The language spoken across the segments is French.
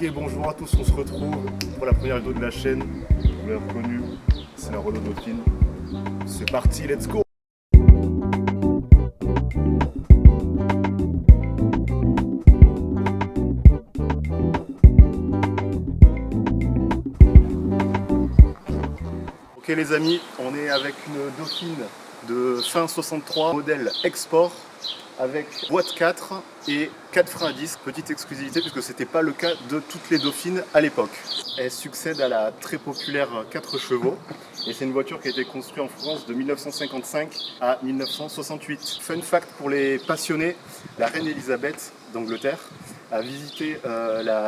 Ok, bonjour à tous, on se retrouve pour la première vidéo de la chaîne. Vous l'avez reconnu, c'est la Renault Dauphine. C'est parti, let's go! Ok les amis, on est avec une Dauphine de fin 63, modèle Export, avec boîte 4 et 4 freins à disque. Petite exclusivité puisque c'était pas le cas de toutes les Dauphines à l'époque. Elle succède à la très populaire 4 chevaux et c'est une voiture qui a été construite en France de 1955 à 1968. Fun fact pour les passionnés, la reine Elisabeth d'Angleterre a visité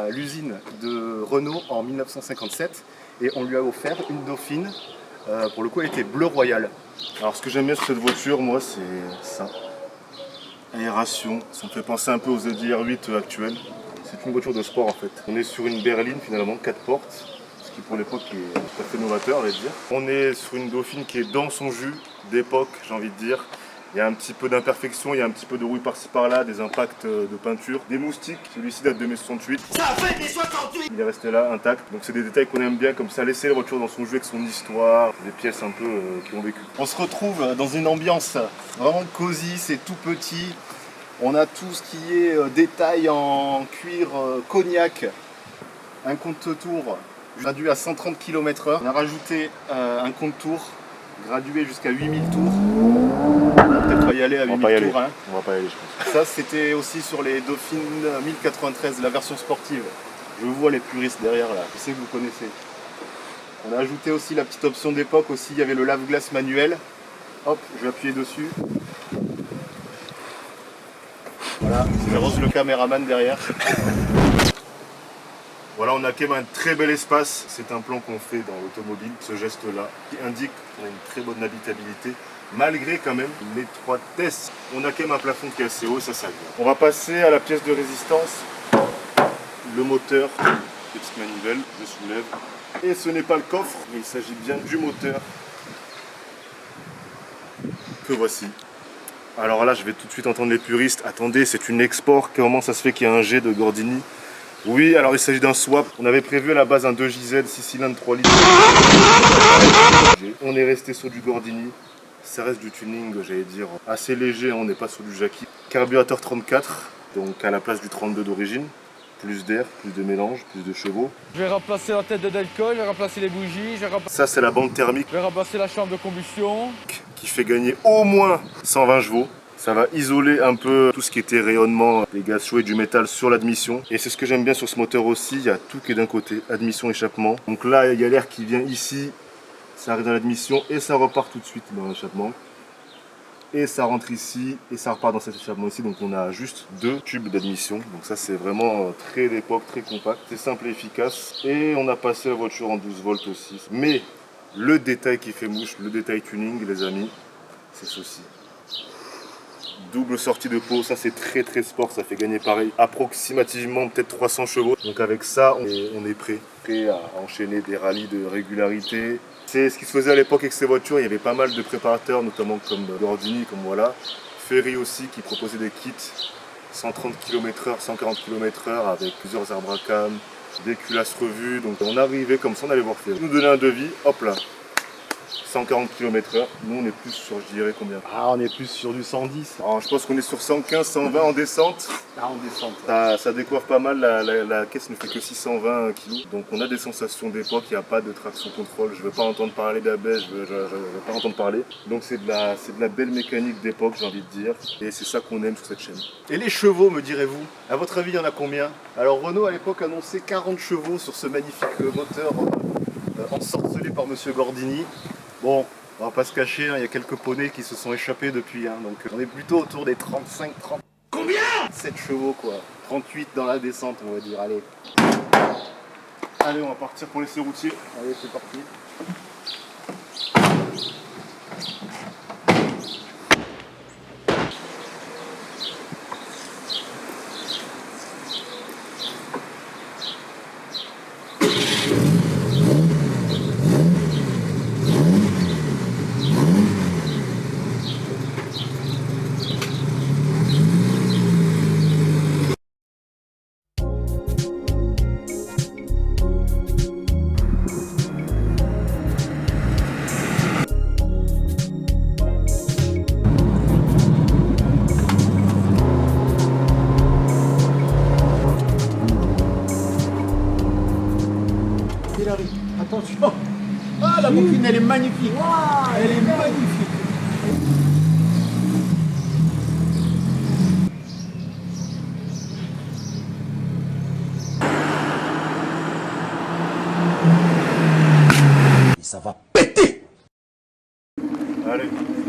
l'usine de Renault en 1957 et on lui a offert une Dauphine. Pour le coup elle était bleu royal. Alors ce que j'aime bien sur cette voiture, moi, c'est ça. Aération, ça me fait penser un peu aux ZR8 actuels. C'est une voiture de sport en fait. On est sur une berline finalement, 4 portes, ce qui pour l'époque est tout à fait novateur, on va dire. On est sur une Dauphine qui est dans son jus d'époque, j'ai envie de dire. Il y a un petit peu d'imperfection, il y a un petit peu de rouille par-ci par-là, des impacts de peinture, des moustiques. Celui-ci date de mai 68. Ça fait des 68. Il est resté là intact. Donc c'est des détails qu'on aime bien, comme ça, laisser la voiture dans son jeu avec son histoire, des pièces un peu qui ont vécu. On se retrouve dans une ambiance vraiment cosy, c'est tout petit. On a tout ce qui est détail en cuir cognac, un compte-tour gradué à 130 km/h. On a rajouté un compte-tour gradué jusqu'à 8000 tours. On va peut-être pas y aller à 8000 tours. Hein. On va pas y aller, je pense. Ça, c'était aussi sur les Dauphine 1093, la version sportive. Je vois les puristes derrière là, je sais que vous connaissez. On a ajouté aussi la petite option d'époque aussi, il y avait le lave-glace manuel. Hop, je vais appuyer dessus. Voilà, c'est Rose le caméraman derrière. Voilà, on a quand même un très bel espace. C'est un plan qu'on fait dans l'automobile, ce geste-là, qui indique qu'on a une très bonne habitabilité, malgré quand même une étroitesse. On a quand même un plafond qui est assez haut, ça vient. On va passer à la pièce de résistance. Le moteur, petite manivelle, je soulève. Et ce n'est pas le coffre, mais il s'agit bien du moteur que voici. Alors là, je vais tout de suite entendre les puristes. Attendez, c'est une Export. Comment ça se fait qu'il y a un G de Gordini? Oui, alors il s'agit d'un swap. On avait prévu à la base un 2JZ 6 cylindres 3 litres. On est resté sur du Gordini. Ça reste du tuning, j'allais dire, assez léger. On n'est pas sur du Jackie. Carburateur 34, donc à la place du 32 d'origine. Plus d'air, plus de mélange, plus de chevaux. Je vais remplacer la tête de Delco, je vais remplacer les bougies, Ça, c'est la bande thermique. Je vais remplacer la chambre de combustion. Qui fait gagner au moins 120 chevaux. Ça va isoler un peu tout ce qui était rayonnement, des gaz chauds et du métal sur l'admission. Et c'est ce que j'aime bien sur ce moteur aussi, il y a tout qui est d'un côté, admission, échappement. Donc là, il y a l'air qui vient ici, ça arrive dans l'admission et ça repart tout de suite dans l'échappement. Et ça rentre ici et ça repart dans cet échappement ici. Donc on a juste 2 tubes d'admission. Donc ça c'est vraiment très d'époque, très compact. C'est simple et efficace. Et on a passé la voiture en 12 volts aussi. Mais le détail qui fait mouche, le détail tuning les amis, c'est ceci. Double sortie de pot, ça c'est très sport, ça fait gagner pareil approximativement peut-être 300 chevaux. Donc avec ça on est prêt à enchaîner des rallyes de régularité. C'est ce qui se faisait à l'époque avec ces voitures, il y avait pas mal de préparateurs notamment comme Gordini, comme voilà. Ferry aussi qui proposait des kits 130 km/h, 140 km/h avec plusieurs arbres à cam, des culasses revues. Donc on arrivait comme ça, on allait voir Ferry. Nous donner un devis, hop là. 140 km/h, nous on est plus sur, je dirais combien? Ah, on est plus sur du 110. Alors, je pense qu'on est sur 115, 120 en descente. Ah, en descente. Ça décoiffe pas mal, la caisse ne fait que 620 kg. Donc on a des sensations d'époque, il n'y a pas de traction contrôle. Je ne veux pas entendre parler d'ABS, je ne veux pas entendre parler. Donc c'est de la belle mécanique d'époque, j'ai envie de dire. Et c'est ça qu'on aime sur cette chaîne. Et les chevaux, me direz-vous? À votre avis, il y en a combien? Alors Renault à l'époque annonçait 40 chevaux sur ce magnifique moteur ensorcelé par Monsieur Gordini. Bon, on va pas se cacher, hein, il y a quelques poneys qui se sont échappés depuis, hein, donc on est plutôt autour des 35, 30... Combien? 7 chevaux quoi, 38 dans la descente on va dire, allez. Allez, on va partir pour l'essai routier, allez c'est parti. machine, elle est magnifique. Elle est magnifique. Et ça va péter. Allez.